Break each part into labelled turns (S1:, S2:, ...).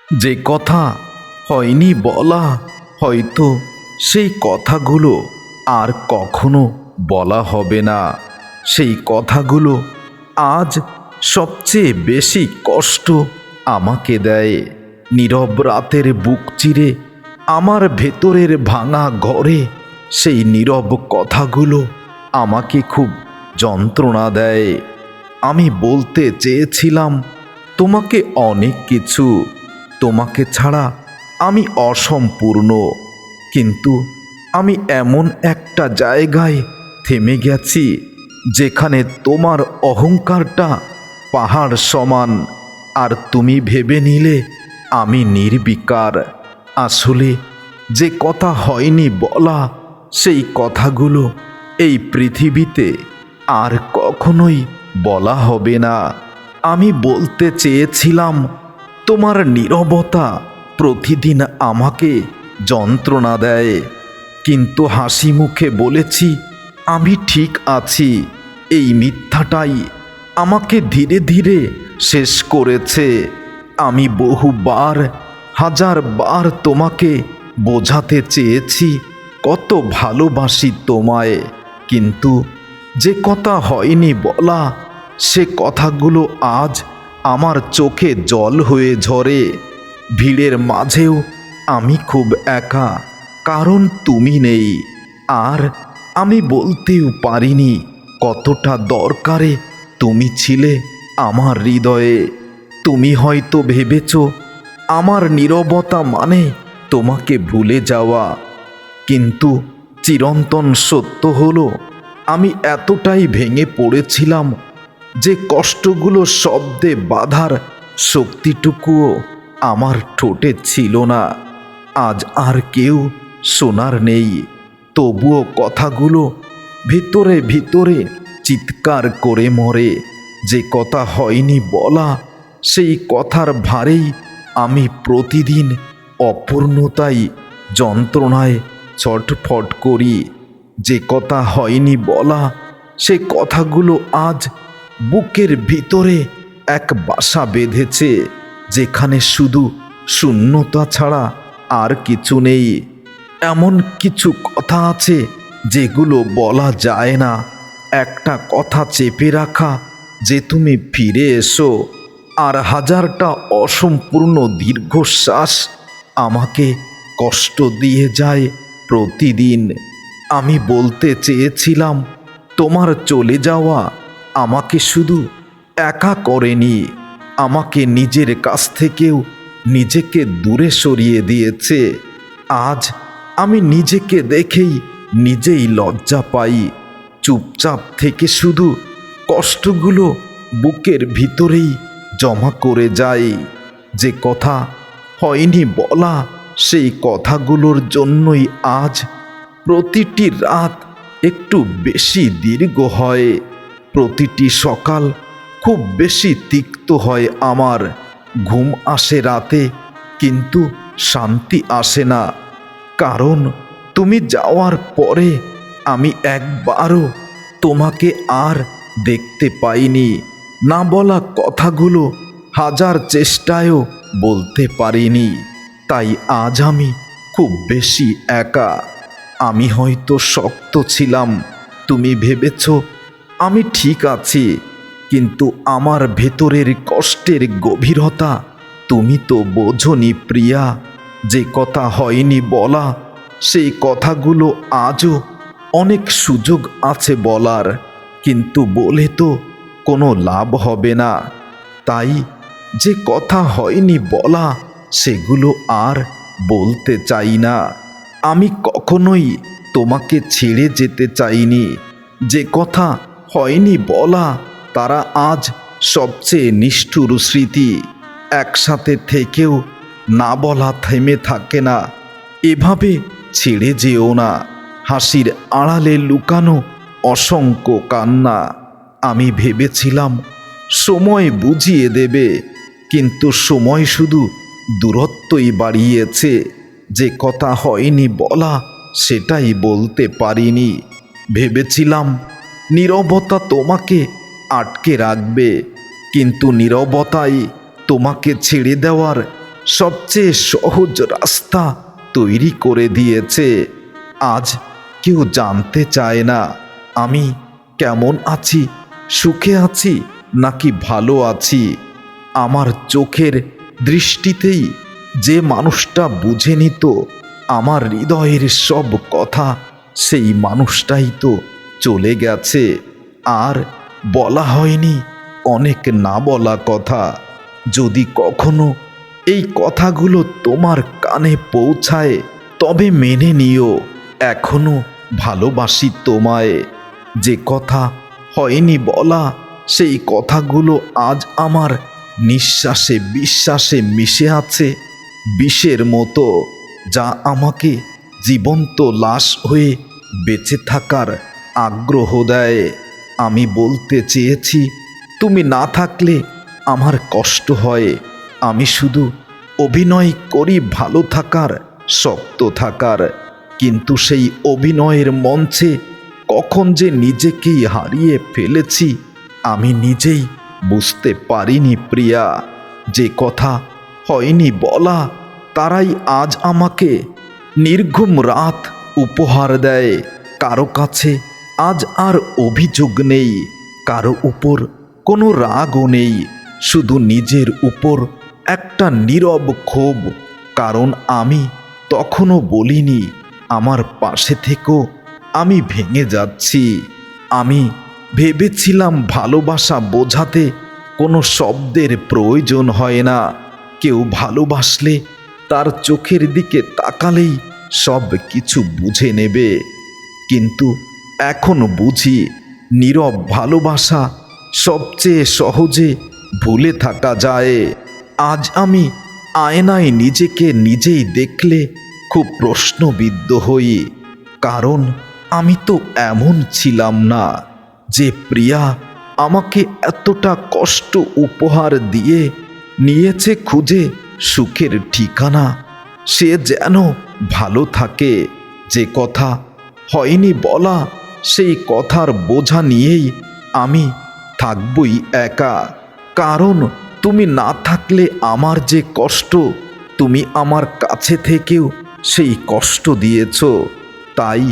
S1: যে কথা হয়নি বলা, হয়তো সেই কথাগুলো আর কখনো বলা হবে না। সেই কথাগুলো আজ সবচেয়ে বেশি কষ্ট আমাকে দেয়। নীরব রাতের বুক চিরে আমার ভেতরের ভাঙা ঘরে সেই নীরব কথাগুলো আমাকে খুব যন্ত্রণা দেয়। আমি বলতে চেয়েছিলাম তোমাকে অনেক কিছু, তোমাকে ছাড়া আমি অসম্পূর্ণ, কিন্তু আমি এমন একটা জায়গায় থেমে গেছি যেখানে তোমার অহংকারটা পাহাড় সমান, আর তুমি ভেবে নিলে আমি নির্বিকার। আসলে যে কথা হয়নি বলা, সেই কথাগুলো এই পৃথিবীতে আর কখনোই বলা হবে না। আমি বলতে চেয়েছিলাম তোমার নীরবতা প্রতিদিন আমাকে যন্ত্রণা দেয়, কিন্তু হাসি মুখে বলেছি আমি ঠিক আছি। এই মিথ্যাটাই আমাকে ধীরে ধীরে শেষ করেছে। আমি বহুবার, হাজার বার তোমাকে বোঝাতে চেয়েছি কত ভালোবাসি তোমায়, কিন্তু যে কথা হয়নি বলা, সে কথাগুলো আজ আমার চোখে জল হয়ে ঝরে। ভিড়ের মাঝেও আমি খুব একা, কারণ তুমি নেই। আর আমি বলতেও পারিনি কতটা দরকারে তুমি ছিলে আমার হৃদয়ে। তুমি হয়তো ভেবেছ আমার নীরবতা মানে তোমাকে ভুলে যাওয়া, কিন্তু চিরন্তন সত্য হলো আমি এতটাই ভেঙে পড়েছিলাম যে কষ্টগুলো শব্দে বাঁধার শক্তিটুকুও আমার ঠোঁটে ছিল না। আজ আর কেউ শোনার নেই, তবুও কথাগুলো ভিতরে ভিতরে চিৎকার করে মরে। যে কথা হয়নি বলা, সেই কথার ভারেই আমি প্রতিদিন অপূর্ণতায় যন্ত্রণায় ছটফট করি। যে কথা হয়নি বলা, সে কথাগুলো আজ বুকের ভিতরে এক বাসা বেঁধেছে, যেখানে শুধু শূন্যতা ছাড়া আর কিছু নেই। এমন কিছু কথা আছে যেগুলো বলা যায় না। একটা কথা চেপে রাখা যে তুমি ফিরে এসো, আর হাজারটা অসম্পূর্ণ দীর্ঘশ্বাস আমাকে কষ্ট দিয়ে যায় প্রতিদিন। আমি বলতে চেয়েছিলাম তোমার চলে যাওয়া আমাকে শুধু একা করেনি, আমাকে নিজের কাছ থেকেও নিজেকে দূরে সরিয়ে দিয়েছে। আজ আমি নিজেকে দেখেই নিজেই লজ্জা পাই। চুপচাপ থেকে শুধু কষ্টগুলো বুকের ভিতরেই জমা করে যায়। যে কথা হয়নি বলা, সেই কথাগুলোর জন্যই আজ প্রতিটি রাত একটু বেশি দীর্ঘ হয়, প্রতিটি সকাল খুব বেশি তিক্ত হয় আমার। ঘুম আসে রাতে, কিন্তু শান্তি আসে না, কারণ তুমি যাওয়ার পরে আমি একবারও তোমাকে আর দেখতে পাইনি। না বলা কথাগুলো হাজার চেষ্টায়ও বলতে পারিনি। তাই আজ আমি খুব বেশি একা। আমি হয়তো শক্ত ছিলাম, তুমি ভেবেছ আমি ঠিক আছি, কিন্তু আমার ভেতরের কষ্টের গভীরতা তুমি তো বোঝনি প্রিয়া। যে কথা হয়নি বলা, সেই কথাগুলো আজও অনেক সুযোগ আছে বলার, কিন্তু বলে তো কোনো লাভ হবে না। তাই যে কথা হয়নি বলা, সেগুলো আর বলতে চাই না। আমি কখনোই তোমাকে ছেড়ে যেতে চাইনি। যে কথা হয়নি বলা, তারা আজ সবচেয়ে নিষ্ঠুর স্মৃতি। একসাথে থেকেও না বলা থেমে থাকে না। এভাবে ছেড়ে যেও না। হাসির আড়ালে লুকানো অসংখ্য কান্না। আমি ভেবেছিলাম সময় বুঝিয়ে দেবে, কিন্তু সময় শুধু দূরত্বই বাড়িয়েছে। যে কথা হয়নি বলা, সেটাই বলতে পারিনি। ভেবেছিলাম নীরবতা তোমাকে আটকে রাখবে, কিন্তু নীরবতাই তোমাকে ছেড়ে দেওয়ার সবচেয়ে সহজ রাস্তা তৈরি করে দিয়েছে। আজ কেউ জানতে চায় না আমি কেমন আছি, সুখে আছি নাকি ভালো আছি। আমার চোখের দৃষ্টিতেই যে মানুষটা বুঝে নিত আমার হৃদয়ের সব কথা, সেই মানুষটাই তো চলে গেছে। আর বলা হয়নি অনেক না বলা কথা। যদি কখনো এই কথাগুলো তোমার কানে পৌঁছায় তবে মেনে নিও, এখনো ভালোবাসি তোমায়। যে কথা হয়নি বলা, সেই কথাগুলো আজ আমার নিঃশ্বাসে বিশ্বাসে মিশে আছে, বিষের মতো, যা আমাকে জীবন্ত লাশ হয়ে বেঁচে থাকার আগ্রহ দেয়। আমি বলতে চেয়েছি তুমি না থাকলে আমার কষ্ট হয়। আমি শুধু অভিনয় করি ভালো থাকার, শক্ত থাকার, কিন্তু সেই অভিনয়ের মঞ্চে কখন যে নিজেকেই হারিয়ে ফেলেছি আমি নিজেই বুঝতে পারিনি প্রিয়া। যে কথা হয়নি বলা তারাই আজ আমাকে নির্ঘুম রাত উপহার দেয়। কারো কাছে আজ আর অভিযোগ নেই, কারো উপর কোনো রাগও নেই, শুধু নিজের উপর একটা নীরব ক্ষোভ। কারণ আমি তখনও বলিনি আমার পাশে থেকেও আমি ভেঙে যাচ্ছি। আমি ভেবেছিলাম ভালোবাসা বোঝাতে কোনো শব্দের প্রয়োজন হয় না। কেউ ভালোবাসলে তার চোখের দিকে তাকালেই সব কিছু বুঝে নেবে। কিন্তু এখন বুঝি নীরব ভালোবাসা সবচেয়ে সহজে ভুলে থাকা যায়। আজ আমি আয়নায় নিজেকে নিজেই দেখলে খুব প্রশ্নবিদ্ধ হই, কারণ আমি তো এমন ছিলাম না। যে প্রিয়া আমাকে এতটা কষ্ট উপহার দিয়ে নিয়েছে খুঁজে সুখের ঠিকানা, সে যেন ভালো থাকে। যে কথা হয়নি বলা, সেই কথার বোঝা নিয়েই আমি থাকবই একা। কারণ তুমি না থাকলে আমার যে কষ্ট, তুমি আমার কাছে থেকেও সেই কষ্ট দিয়েছ। তাই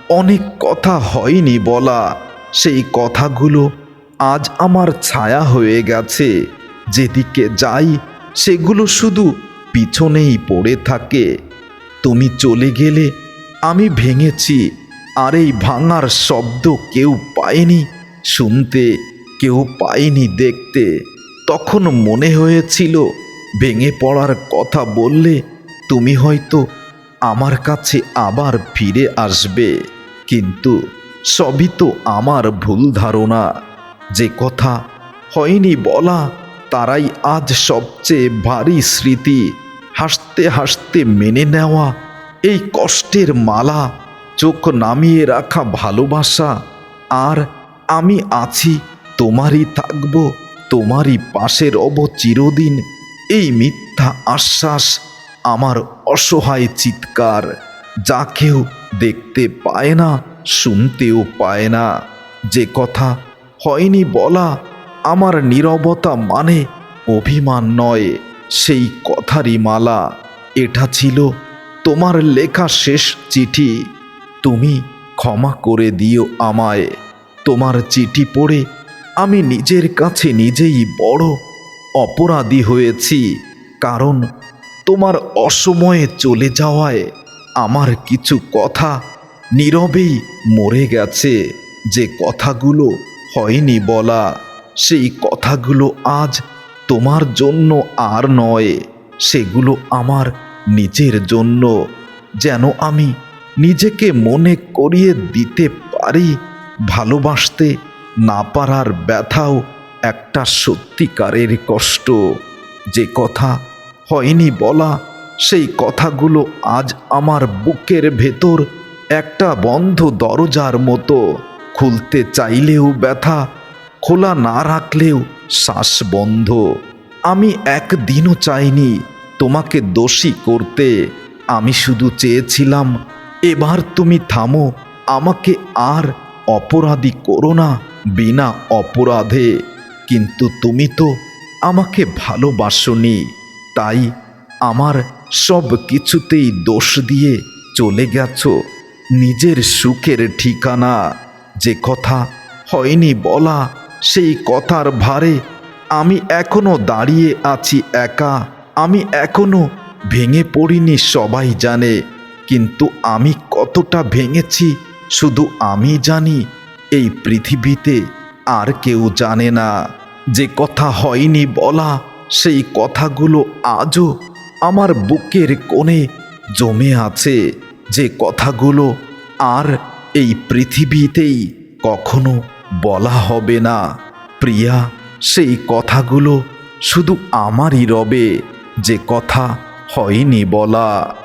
S1: অনেক কথা হয়নি বলা, সেই কথাগুলো আজ আমার ছায়া হয়ে গেছে। যেদিকে যাই সেগুলো শুধু পিছনেই পড়ে থাকে। তুমি চলে গেলে আমি ভেঙেছি, আর এই ভাঙার শব্দ কেউ পায়নি শুনতে, কেউ পায়নি দেখতে। তখন মনে হয়েছিল ভেঙে পড়ার কথা বললে তুমি হয়তো আমার কাছে আবার ফিরে আসবে, কিন্তু সবই তো আমার ভুল ধারণা। যে কথা হয়নি বলা তারাই আজ সবচেয়ে ভারী স্মৃতি। হাসতে হাসতে মেনে নেওয়া এই কষ্টের মালা, চোখ নামিয়ে রাখা ভালোবাসা, আর আমি আছি, তোমারই থাকব, তোমারই পাশে রব চিরদিন, এই মিথ্যা আশ্বাস আমার অসহায় চিৎকার, যা কেউ দেখতে পায় না, শুনতেও পায় না। যে কথা হয়নি বলা, আমার নীরবতা মানে অভিমান নয়, সেই কথারই মালা। এটা ছিল তোমার লেখা শেষ চিঠি। তুমি ক্ষমা করে দিও আমায়। তোমার চিঠি পড়ে আমি নিজের কাছে নিজেই বড় অপরাধী হয়েছি, কারণ তোমার অসময়ে চলে যাওয়ায় আমার কিছু কথা নীরবেই মরে গেছে। যে কথাগুলো হয়নি বলা, সেই কথাগুলো আজ তোমার জন্য আর নয়, সেগুলো আমার নিজের জন্য। যেন আমি নিজেকে মনে করিয়ে দিতে পারি ভালোবাসতে না পারার ব্যথাও একটা সত্যিকারের কষ্ট। যে কথা হয়নি বলা, সেই কথাগুলো আজ আমার বুকের ভেতর একটা বন্ধ দরজার মতো, খুলতে চাইলেও ব্যথা, খোলা না রাখলেও শ্বাস বন্ধ। আমি একদিনও চাইনি তোমাকে দোষী করতে, আমি শুধু চেয়েছিলাম এবার তুমি থামো, আমাকে আর অপরাধী করো না বিনা অপরাধে। কিন্তু তুমি তো আমাকে ভালোবাসোনি, তাই আমার সব কিছুতেই দোষ দিয়ে চলে গেছো। নিজের সুখের ঠিকানা, যে কথা হয়নি বলা, সেই কথার ভারে আমি এখনো দাঁড়িয়ে আছি একা। আমি এখনো ভেঙে পড়িনি সবাই জানে, কিন্তু আমি কতটা ভেঙেছি শুধু আমি জানি। এই পৃথিবীতে আর কেউ জানে না। যে কথা হয়নি বলা, সেই কথাগুলো আজও আমার বুকের কোণে জমে আছে। যে কথাগুলো আর এই পৃথিবীতেই কখনো বলা হবে না। প্রিয়া, সেই কথাগুলো শুধু আমারই রবে, যে কথা হয়নি বলা।